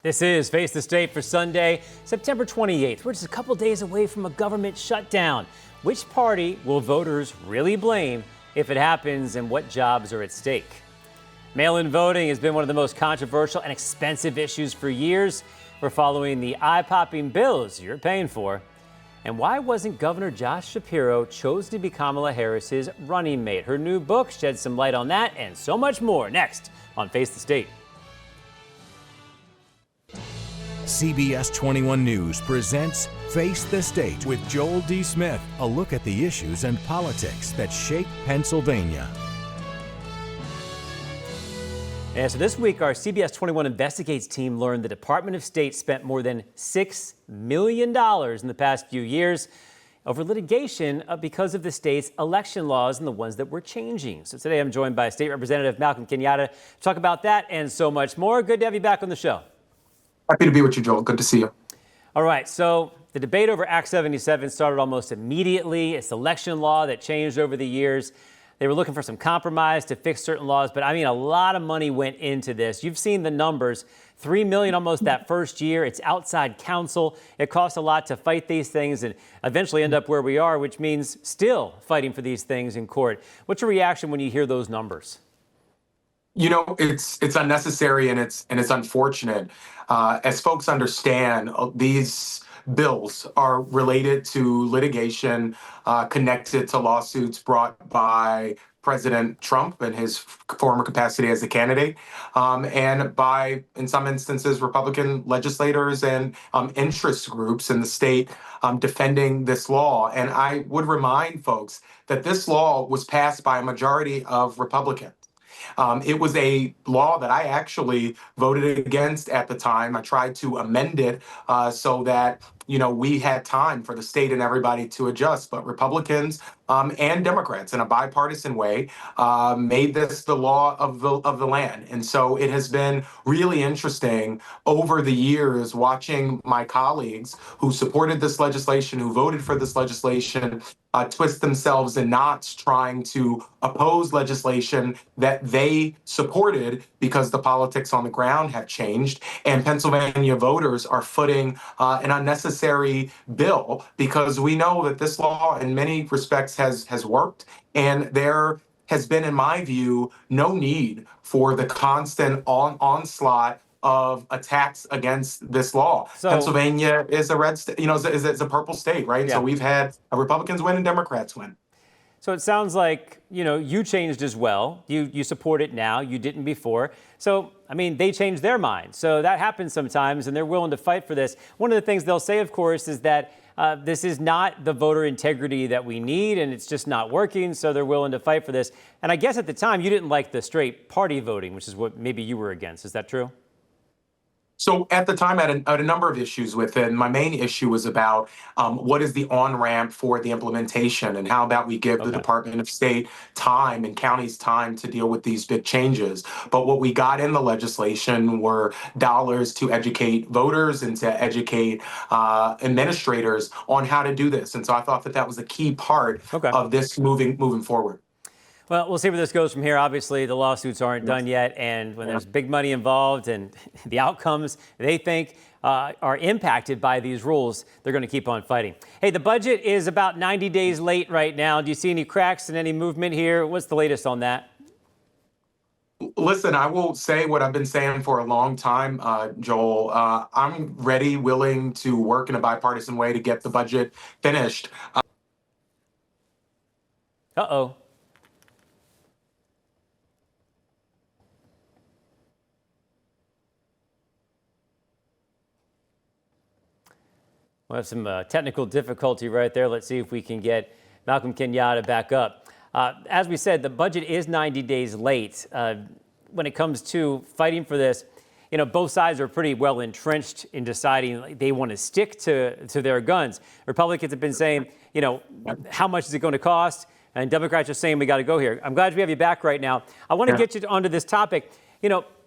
This is Face the State for Sunday, September 28th. We're just a couple days away from a government shutdown. Which party will voters really blame if it happens, and what jobs are at stake? Mail-in voting has been one of the most controversial and expensive issues for years. We're following the eye-popping bills you're paying for. And why wasn't Governor Josh Shapiro chosen to be Kamala Harris's running mate? Her new book sheds some light on that and so much more next on Face the State. CBS 21 News presents Face the State with Joel D. Smith, a look at the issues and politics that shape Pennsylvania. And so this week, our CBS 21 Investigates team learned the Department of State spent more than $6 million in the past few years over litigation because of the state's election laws and the ones that we're changing. So today I'm joined by State Representative Malcolm Kenyatta to talk about that and so much more. Good to have you back on the show. Happy to be with you, Joel. Good to see you. All right, so the debate over Act 77 started almost immediately. It's election law that changed over the years. They were looking for some compromise to fix certain laws, but I mean, a lot of money went into this. You've seen the numbers, $3 million almost that first year. It's outside counsel. It costs a lot to fight these things and eventually end up where we are, which means still fighting for these things in court. What's your reaction when you hear those numbers? You know, it's unnecessary and it's unfortunate. As folks understand, these bills are related to litigation connected to lawsuits brought by President Trump in his former capacity as a candidate, and by, in some instances, Republican legislators and interest groups in the state defending this law. And I would remind folks that this law was passed by a majority of Republicans. It was a law that I actually voted against at the time. I tried to amend it so that, we had time for the state and everybody to adjust. But Republicans and Democrats, in a bipartisan way, made this the law of the land. And so it has been really interesting over the years watching my colleagues who supported this legislation, who voted for this legislation, twist themselves in knots trying to oppose legislation that they supported because the politics on the ground have changed. And Pennsylvania voters are footing an unnecessary bill because we know that this law in many respects has worked. And there has been, in my view, no need for the constant onslaught of attacks against this law. So, Pennsylvania is a red state, is a purple state, right? Yeah. So we've had Republicans win and Democrats win. So it sounds like, you changed as well. You support it now. You didn't before. So, I mean, they changed their mind. So that happens sometimes, and they're willing to fight for this. One of the things they'll say, of course, is that this is not the voter integrity that we need, and it's just not working, so they're willing to fight for this. And I guess at the time, you didn't like the straight party voting, which is what maybe you were against. Is that true? So at the time, I had a number of issues with it. And my main issue was about what is the on-ramp for the implementation, and how about we give the Department of State time and counties time to deal with these big changes. But what we got in the legislation were dollars to educate voters and to educate administrators on how to do this. And so I thought that was a key part of this moving forward. Well, we'll see where this goes from here. Obviously, the lawsuits aren't done yet, and when there's big money involved and the outcomes they think are impacted by these rules, they're going to keep on fighting. Hey, the budget is about 90 days late right now. Do you see any cracks and any movement here? What's the latest on that? Listen, I will say what I've been saying for a long time, Joel. I'm ready, willing to work in a bipartisan way to get the budget finished. Uh-oh. We have some technical difficulty right there. Let's see if we can get Malcolm Kenyatta back up. As we said, the budget is 90 days late. When it comes to fighting for this, both sides are pretty well entrenched in deciding they want to stick to their guns. Republicans have been saying, how much is it going to cost? And Democrats are saying we got to go here. I'm glad we have you back right now. I want to get you onto this topic.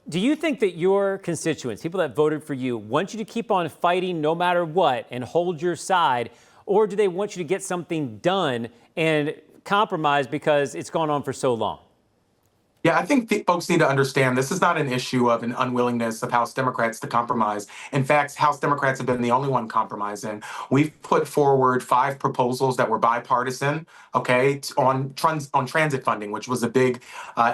Do you think that your constituents, people that voted for you, want you to keep on fighting no matter what and hold your side? Or do they want you to get something done and compromise because it's gone on for so long? Yeah, I think folks need to understand this is not an issue of an unwillingness of House Democrats to compromise. In fact, House Democrats have been the only one compromising. We've put forward 5 proposals that were bipartisan, okay, on transit funding, which was a big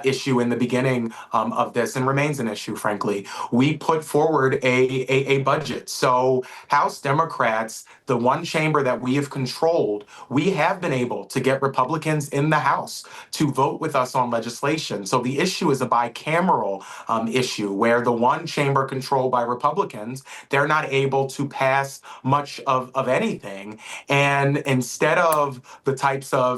issue in the beginning of this and remains an issue, frankly. We put forward a budget. So House Democrats, the one chamber that we have controlled, we have been able to get Republicans in the House to vote with us on legislation. So the issue is a bicameral issue where the one chamber controlled by Republicans, they're not able to pass much of anything. And instead of the types of,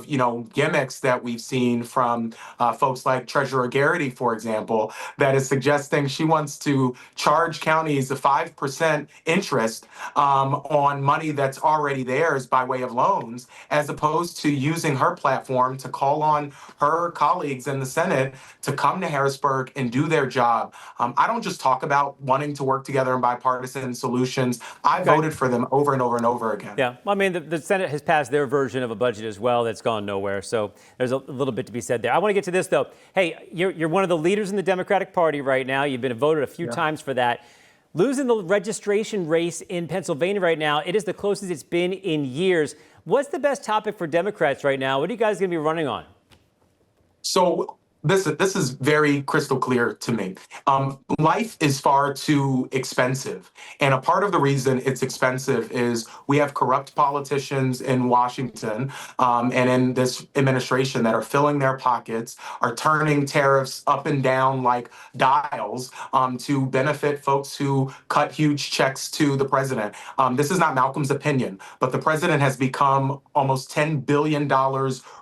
gimmicks that we've seen from folks like Treasurer Garrity, for example, that is suggesting she wants to charge counties a 5% interest on money that's already theirs by way of loans, as opposed to using her platform to call on her colleagues in the Senate to come to Harrisburg and do their job. I don't just talk about wanting to work together in bipartisan solutions. I voted for them over and over and over again. Yeah, well, I mean, the Senate has passed their version of a budget as well that's gone nowhere. So there's a little bit to be said there. I want to get to this, though. Hey, you're one of the leaders in the Democratic Party right now. You've been voted a few times for that. Losing the registration race in Pennsylvania right now, it is the closest it's been in years. What's the best topic for Democrats right now? What are you guys going to be running on? So this is very crystal clear to me. Life is far too expensive. And a part of the reason it's expensive is we have corrupt politicians in Washington and in this administration that are filling their pockets, are turning tariffs up and down like dials to benefit folks who cut huge checks to the president. This is not Malcolm's opinion, but the president has become almost $10 billion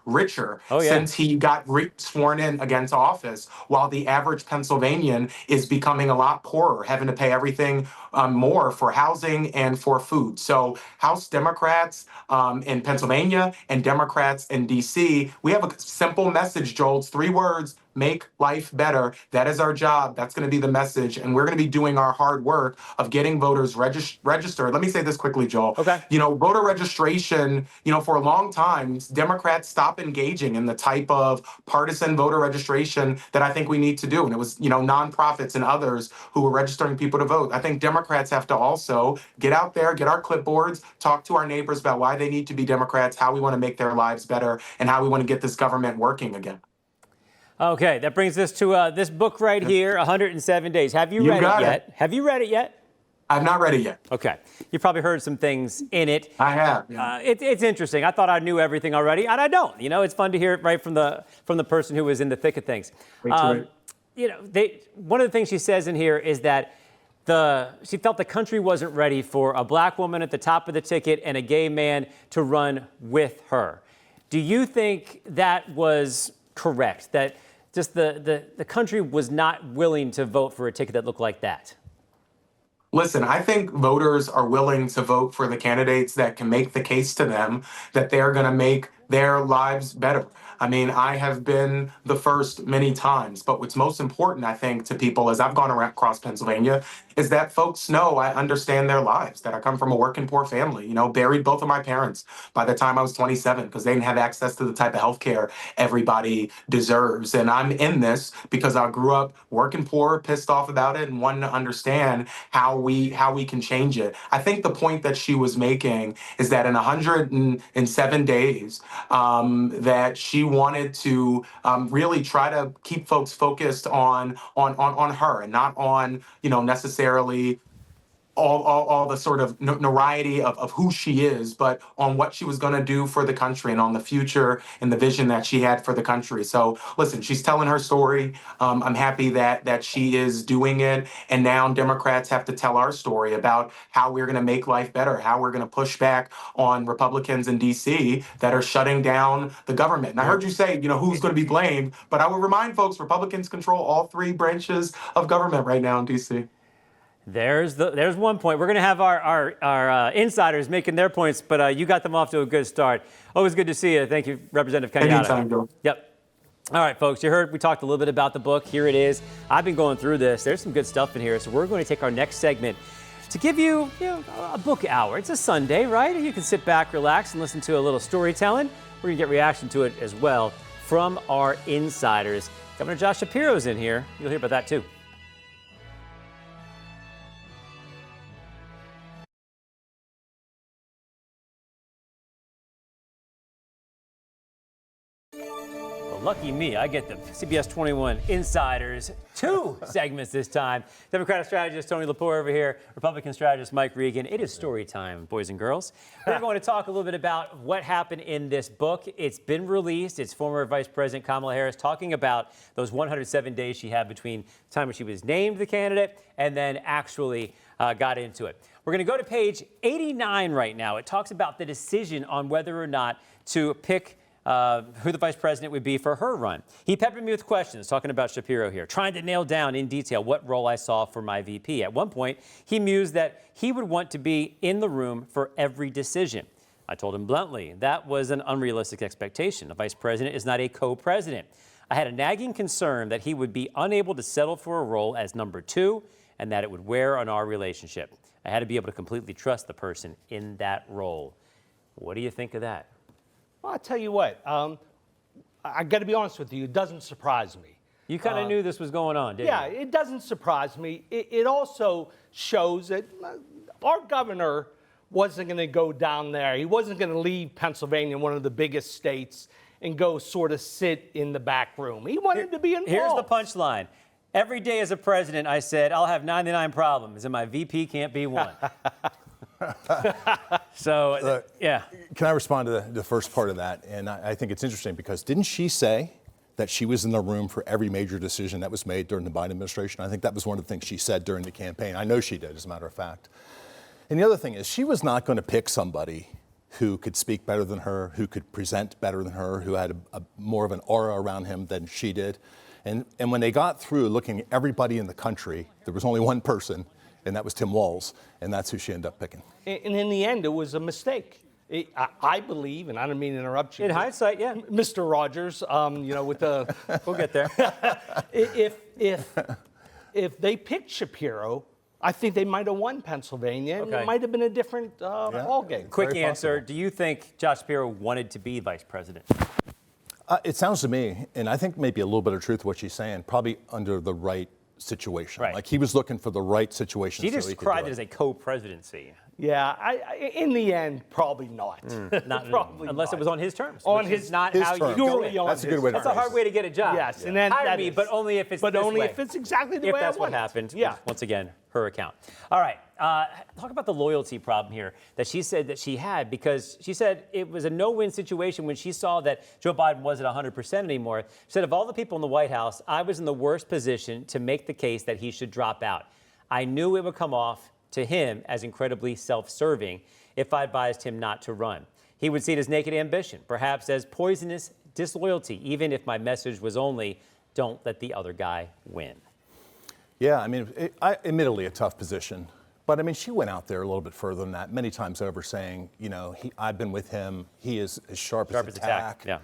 richer since he got sworn in against office, while the average Pennsylvanian is becoming a lot poorer, having to pay everything more for housing and for food. So House Democrats in Pennsylvania and Democrats in D.C., we have a simple message, Joel. It's 3 words: make life better. That is our job. That's going to be the message. And we're going to be doing our hard work of getting voters registered. Let me say this quickly, Joel. Okay. Voter registration, for a long time, Democrats stopped engaging in the type of partisan voter registration that I think we need to do. And it was, nonprofits and others who were registering people to vote. I think Democrats have to also get out there, get our clipboards, talk to our neighbors about why they need to be Democrats, how we want to make their lives better, and how we want to get this government working again. Okay, that brings us to this book right here, 107 Days. Have you read it yet? Have you read it yet? I've not read it yet. Okay. You probably heard some things in it. I have. Yeah. It's interesting. I thought I knew everything already, and I don't. It's fun to hear it right from the person who was in the thick of things. One of the things she says in here is that she felt the country wasn't ready for a black woman at the top of the ticket and a gay man to run with her. Do you think that was correct? That just the country was not willing to vote for a ticket that looked like that? Listen, I think voters are willing to vote for the candidates that can make the case to them that they're going to make their lives better. I mean, I have been the first many times, but what's most important, I think, to people as I've gone across Pennsylvania is that folks know I understand their lives, that I come from a working poor family, buried both of my parents by the time I was 27 because they didn't have access to the type of health care everybody deserves. And I'm in this because I grew up working poor, pissed off about it, and wanting to understand how we can change it. I think the point that she was making is that in 107 days, that she wanted to really try to keep folks focused on her and not on necessarily all the sort of notoriety of who she is, but on what she was going to do for the country and on the future and the vision that she had for the country. So listen, she's telling her story. I'm happy that she is doing it. And now Democrats have to tell our story about how we're going to make life better, how we're going to push back on Republicans in D.C. that are shutting down the government. And I heard you say, who's going to be blamed, but I will remind folks, Republicans control all 3 branches of government right now in D.C. There's one point. We're going to have our insiders making their points, but you got them off to a good start. Always good to see you. Thank you, Representative Kenyatta. Anytime, Joe. Yep. All right, folks, you heard we talked a little bit about the book. Here it is. I've been going through this. There's some good stuff in here, so we're going to take our next segment to give you, a book hour. It's a Sunday, right? You can sit back, relax, and listen to a little storytelling. We're going to get reaction to it as well from our insiders. Governor Josh Shapiro's in here. You'll hear about that too. Well, lucky me, I get the CBS 21 Insiders 2 segments this time. Democratic strategist Tony Lepore over here, Republican strategist Mike Regan. It is story time, boys and girls. We're going to talk a little bit about what happened in this book. It's been released. It's former Vice President Kamala Harris talking about those 107 days she had between the time when she was named the candidate and then actually got into it. We're going to go to page 89 right now. It talks about the decision on whether or not to pick who the vice president would be for her run. He peppered me with questions, talking about Shapiro here, trying to nail down in detail what role I saw for my VP. At one point, he mused that he would want to be in the room for every decision. I told him bluntly that was an unrealistic expectation. A vice president is not a co-president. I had a nagging concern that he would be unable to settle for a role as number 2 and that it would wear on our relationship. I had to be able to completely trust the person in that role. What do you think of that? Well, I'll tell you what, I got to be honest with you, it doesn't surprise me. You kind of knew this was going on, didn't you? Yeah, it doesn't surprise me. It also shows that our governor wasn't going to go down there. He wasn't going to leave Pennsylvania, one of the biggest states, and go sort of sit in the back room. He wanted to be involved. Here's the punchline. Every day as a president, I said, I'll have 99 problems, and my VP can't be one. So, yeah. Can I respond to the first part of that? And I think it's interesting because didn't she say that she was in the room for every major decision that was made during the Biden administration? I think that was one of the things she said during the campaign. I know she did, as a matter of fact. And the other thing is she was not going to pick somebody who could speak better than her, who could present better than her, who had a more of an aura around him than she did. And when they got through looking at everybody in the country, there was only one person, and that was Tim Walz, and that's who she ended up picking. And in the end, it was a mistake. I believe, and I don't mean to interrupt you. In hindsight, yeah. Mr. Rogers, with the... We'll get there. If they picked Shapiro, I think they might have won Pennsylvania, and it might have been a different ballgame. Quick answer. Do you think Josh Shapiro wanted to be vice president? It sounds to me, and I think maybe a little bit of truth what she's saying, probably under the right situation. Right. Like he was looking for the right situation. She so he could described do it as a co-presidency. Yeah, in the end, probably not. Not Probably unless not. it was on his terms. On which his- is not his how terms. you go Purely in. on That's a his good way to That's a phrase hard way to get a job. Yes, and then Hire that me, is- but only if it's But this only way. if it's exactly the If way that's I what want it. happened. Yeah. Once again, her account. All right. Talk about the loyalty problem here that she said that she had, because she said it was a no-win situation when she saw that Joe Biden wasn't 100% anymore. She said, of all the people in the White House, I was in the worst position to make the case that he should drop out. I knew it would come off to him as incredibly self-serving if I advised him not to run. He would see it as naked ambition, perhaps as poisonous disloyalty, even if my message was only, don't let the other guy win. Yeah, I mean, admittedly a tough position. But I mean, she went out there a little bit further than that, many times over, saying, I've been with him. He is as sharp as a tack. Yeah.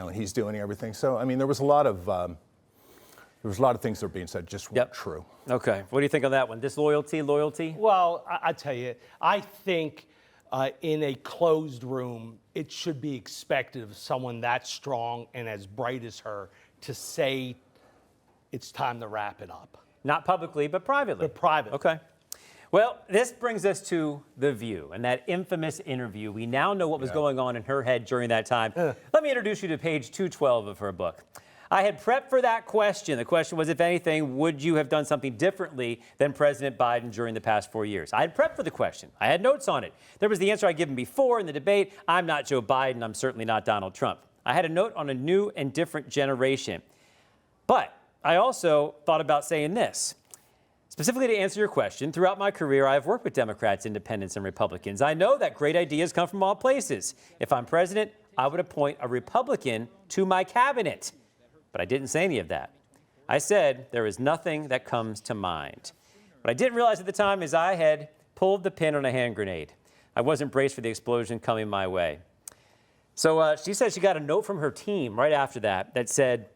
And he's doing everything. So I mean, there was a lot of things that were being said just weren't true. Okay. What do you think on that one? Disloyalty, loyalty? Well, I tell you, I think in a closed room, it should be expected of someone that strong and as bright as her to say it's time to wrap it up. Not publicly, but privately. But privately. Okay. Well, this brings us to The View and that infamous interview. We now know what was going on in her head during that time. Let me introduce you to page 212 of her book. I had prepped for that question. The question was, if anything, would you have done something differently than President Biden during the past 4 years? I had prepped for the question. I had notes on it. There was the answer I'd given before in the debate. I'm not Joe Biden. I'm certainly not Donald Trump. I had a note on a new and different generation. But I also thought about saying this. Specifically to answer your question, throughout my career, I've worked with Democrats, independents, and Republicans. I know that great ideas come from all places. If I'm president, I would appoint a Republican to my cabinet. But I didn't say any of that. I said there is nothing that comes to mind. What I didn't realize at the time is I had pulled the pin on a hand grenade. I wasn't braced for the explosion coming my way. So she said she got a note from her team right after that said,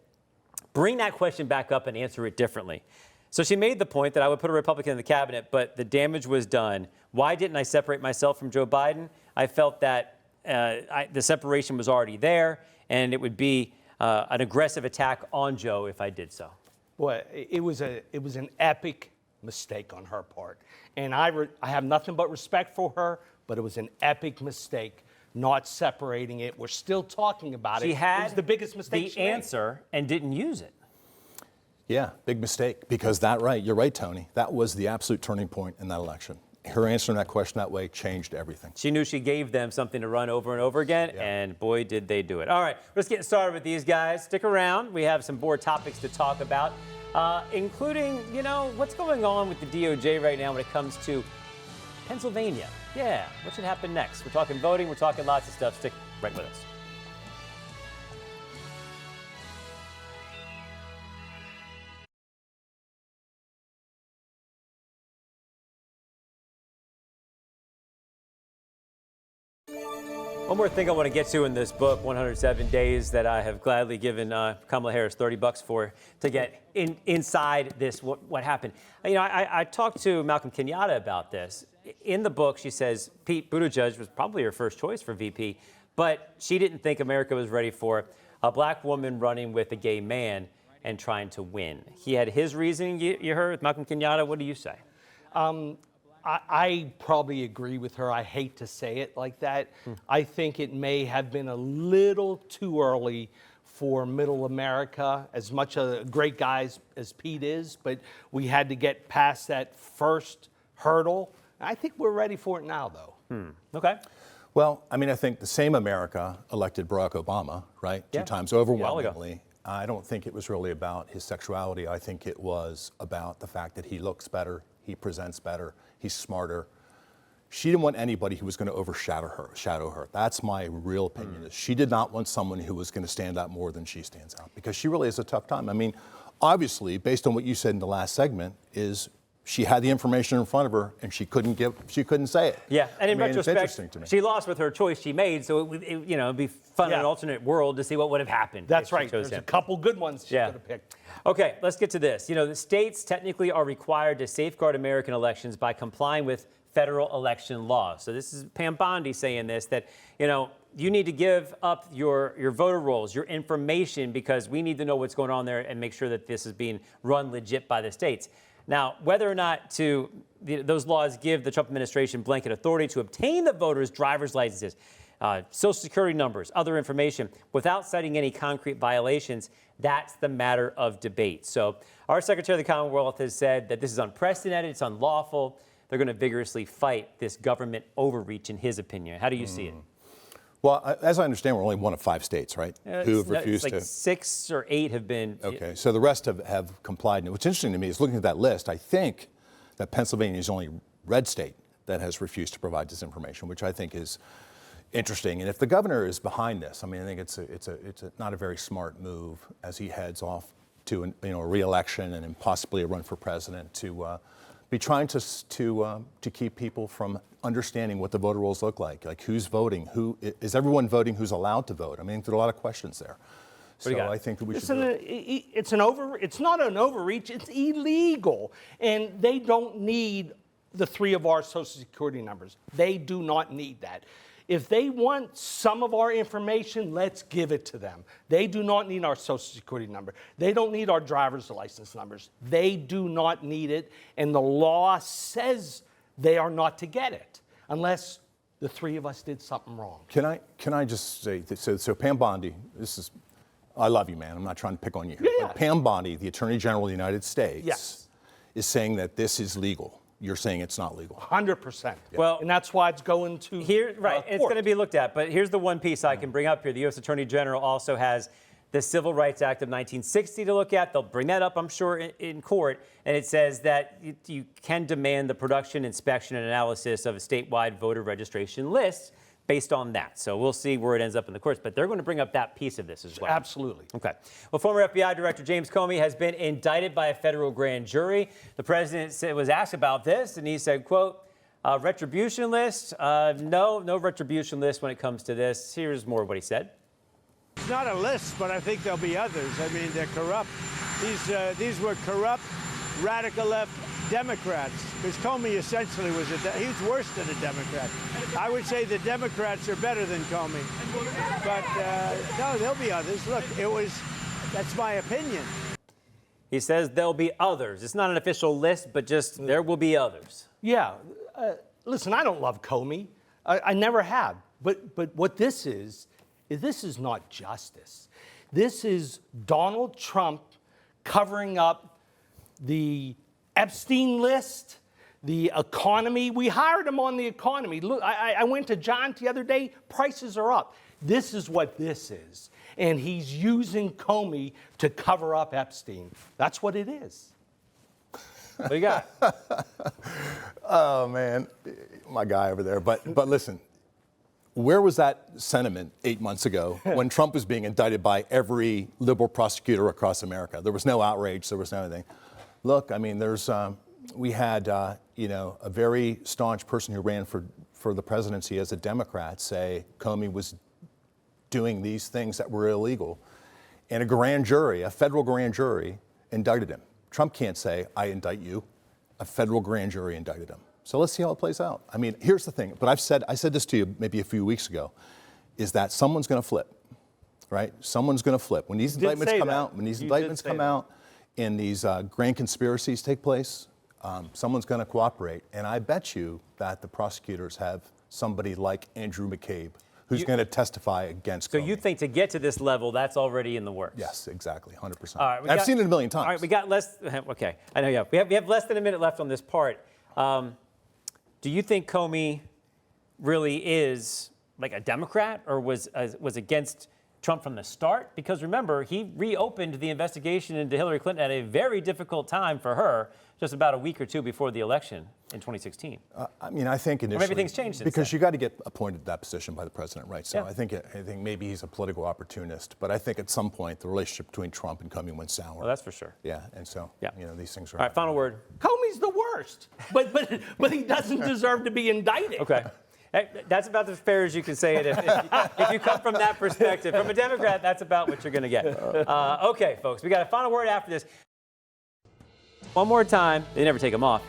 bring that question back up and answer it differently. So she made the point that I would put a Republican in the cabinet, but the damage was done. Why didn't I separate myself from Joe Biden? I felt that the separation was already there, and it would be an aggressive attack on Joe if I did so. Boy, it was an epic mistake on her part. And I have nothing but respect for her, but it was an epic mistake not separating it. We're still talking about it. She had it was the biggest mistake the answer and didn't use it. Yeah, big mistake, because you're right, Tony. That was the absolute turning point in that election. Her answering that question that way changed everything. She knew she gave them something to run over and over again, and boy, did they do it. All right, let's get started with these guys. Stick around. We have some more topics to talk about, including, what's going on with the DOJ right now when it comes to Pennsylvania. Yeah, what should happen next? We're talking voting. We're talking lots of stuff. Stick right with us. One more thing I want to get to in this book, 107 Days, that I have gladly given Kamala Harris $30 for to get inside this, what happened. I talked to Malcolm Kenyatta about this. In the book, she says Pete Buttigieg was probably her first choice for VP, but she didn't think America was ready for a black woman running with a gay man and trying to win. He had his reasoning, you heard, Malcolm Kenyatta. What do you say? I probably agree with her. I hate to say it like that. I think it may have been a little too early for middle America, as much a great guy as Pete is, but we had to get past that first hurdle. I think we're ready for it now, though. Okay. Well, I think the same America elected Barack Obama, right? Yeah. 2 times overwhelmingly. Yeah, I don't think it was really about his sexuality. I think it was about the fact that he looks better, he presents better, he's smarter. She didn't want anybody who was going to overshadow her. That's my real opinion. She did not want someone who was going to stand out more than she stands out, because she really has a tough time. Obviously, based on what you said in the last segment, is she had the information in front of her and she couldn't say it. Yeah, and in it's retrospect, interesting to me. she lost with her choice she made, so it'd be fun in an alternate world to see what would have happened. That's if she right. chose There's him. a couple good ones she could have picked. Okay, let's get to this. The states technically are required to safeguard American elections by complying with federal election laws. So this is Pam Bondi saying this, that, you need to give up your voter rolls, your information, because we need to know what's going on there and make sure that this is being run legit by the states. Now, whether or not those laws give the Trump administration blanket authority to obtain the voters' driver's licenses, Social Security numbers, other information, without citing any concrete violations, that's the matter of debate. So our Secretary of the Commonwealth has said that this is unprecedented, it's unlawful. They're going to vigorously fight this government overreach, in his opinion. How do you see it? Well, as I understand, we're only one of 5 states, right? Who have refused to. 6 or 8 have been. Okay, so the rest have complied. And what's interesting to me is looking at that list, I think that Pennsylvania is the only red state that has refused to provide this information, which I think is interesting. And if the governor is behind this, I think it's not a very smart move as he heads off to a re-election and possibly a run for president to be trying to keep people from understanding what the voter rolls look like who's voting, who is everyone voting, who's allowed to vote. There are a lot of questions there. So I think that we should. It's not an overreach. It's illegal, and they don't need the 3 of our Social Security numbers. They do not need that. If they want some of our information, let's give it to them. They do not need our Social Security number. They don't need our driver's license numbers. They do not need it, and the law says they are not to get it unless the 3 of us did something wrong. Can I just say, so Pam Bondi, I love you, man. I'm not trying to pick on you. Yeah. But Pam Bondi, the Attorney General of the United States, Yes. is saying that this is legal. You're saying it's not legal. 100%. Well, and that's why it's going to it's going to be looked at. But here's the one piece I can bring up here. The U.S. Attorney General also has the Civil Rights Act of 1960 to look at. They'll bring that up, I'm sure, in court. And it says that you can demand the production, inspection, and analysis of a statewide voter registration list based on that. So we'll see where it ends up in the courts. But they're going to bring up that piece of this as well. Absolutely. Okay. Well, former FBI Director James Comey has been indicted by a federal grand jury. The president was asked about this, and he said, quote, retribution list? No retribution list when it comes to this. Here's more of what he said. It's not a list, but I think there'll be others. They're corrupt. These were corrupt, radical left Democrats, because Comey essentially was he was worse than a Democrat. I would say the Democrats are better than Comey. But no, there'll be others. Look, that's my opinion. He says there'll be others. It's not an official list, but just there will be others. Yeah. Listen, I don't love Comey. I never have. But what this is not justice. This is Donald Trump covering up the Epstein list, the economy. We hired him on the economy. Look, I went to John the other day. Prices are up. This is what this is. And he's using Comey to cover up Epstein. That's what it is. What do you got? Oh, man, my guy over there. But listen, where was that sentiment 8 months ago when Trump was being indicted by every liberal prosecutor across America? There was no outrage. There was no anything. Look, I mean, we had, a very staunch person who ran for the presidency as a Democrat say Comey was doing these things that were illegal. And a federal grand jury, indicted him. Trump can't say, I indict you. A federal grand jury indicted him. So let's see how it plays out. I mean, here's the thing, but I said this to you maybe a few weeks ago, is that someone's going to flip, right? Someone's going to flip. When these indictments come out, and these grand conspiracies take place, someone's going to cooperate. And I bet you that the prosecutors have somebody like Andrew McCabe who's going to testify against So Comey. you think to get to this level, that's already in the works? Yes, exactly, 100%. All right, I've seen it a million times. All right, we got less. Okay, I know. Yeah, we have less than a minute left on this part. Do you think Comey really is like a Democrat, or was against Trump from the start? Because remember, he reopened the investigation into Hillary Clinton at a very difficult time for her, just about a week or two before the election in 2016. I mean, I think initially, maybe things changed since because then. you got to get appointed to that position by the president, right? So Yeah. I think maybe he's a political opportunist, but I think at some point the relationship between Trump and Comey went sour. Well, that's for sure. Yeah, and so Yeah. these things are. All right, final word. Comey's the worst, but he doesn't deserve to be indicted. Okay. Hey, that's about as fair as you can say it. If you come from that perspective, from a Democrat, that's about what you're going to get. Okay, folks, we got a final word after this. One more time. They never take them off.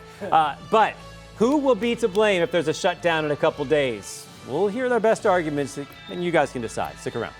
But who will be to blame if there's a shutdown in a couple days? We'll hear their best arguments, and you guys can decide. Stick around.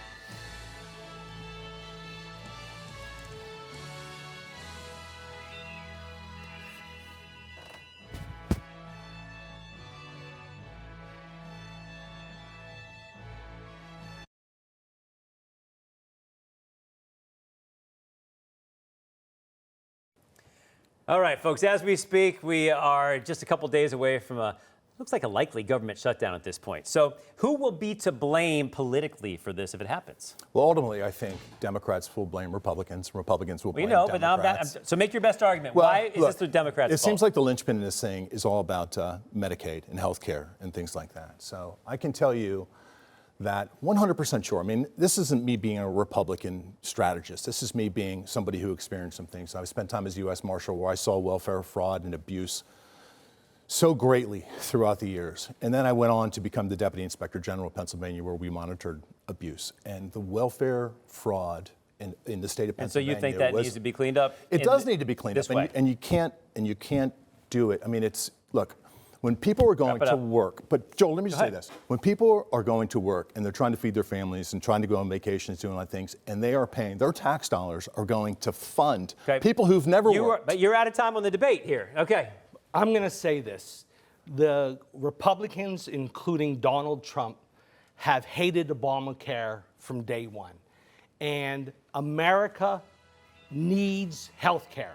All right, folks, as we speak, we are just a couple days away from looks like a likely government shutdown at this point. So who will be to blame politically for this if it happens? Well, ultimately, I think Democrats will blame Republicans. Republicans will blame But now Democrats. so make your best argument. Well, Why is look, this the Democrats' It fault? seems like the linchpin in this thing is all about Medicaid and health care and things like that. So I can tell you that 100% sure. I mean, this isn't me being a Republican strategist. This is me being somebody who experienced some things. I spent time as U.S. Marshal where I saw welfare fraud and abuse so greatly throughout the years. And then I went on to become the Deputy Inspector General of Pennsylvania where we monitored abuse. And the welfare fraud in the state of Pennsylvania. And so you think that needs to be cleaned up? It does need to be cleaned up. And you can't do it. I mean, look, when people are going to work, but Joel, let me just say this. When people are going to work and they're trying to feed their families and trying to go on vacations, doing other things, and they are paying, their tax dollars are going to fund people who've never worked. But you're out of time on the debate here. Okay. I'm going to say this. The Republicans, including Donald Trump, have hated Obamacare from day one. And America needs health care.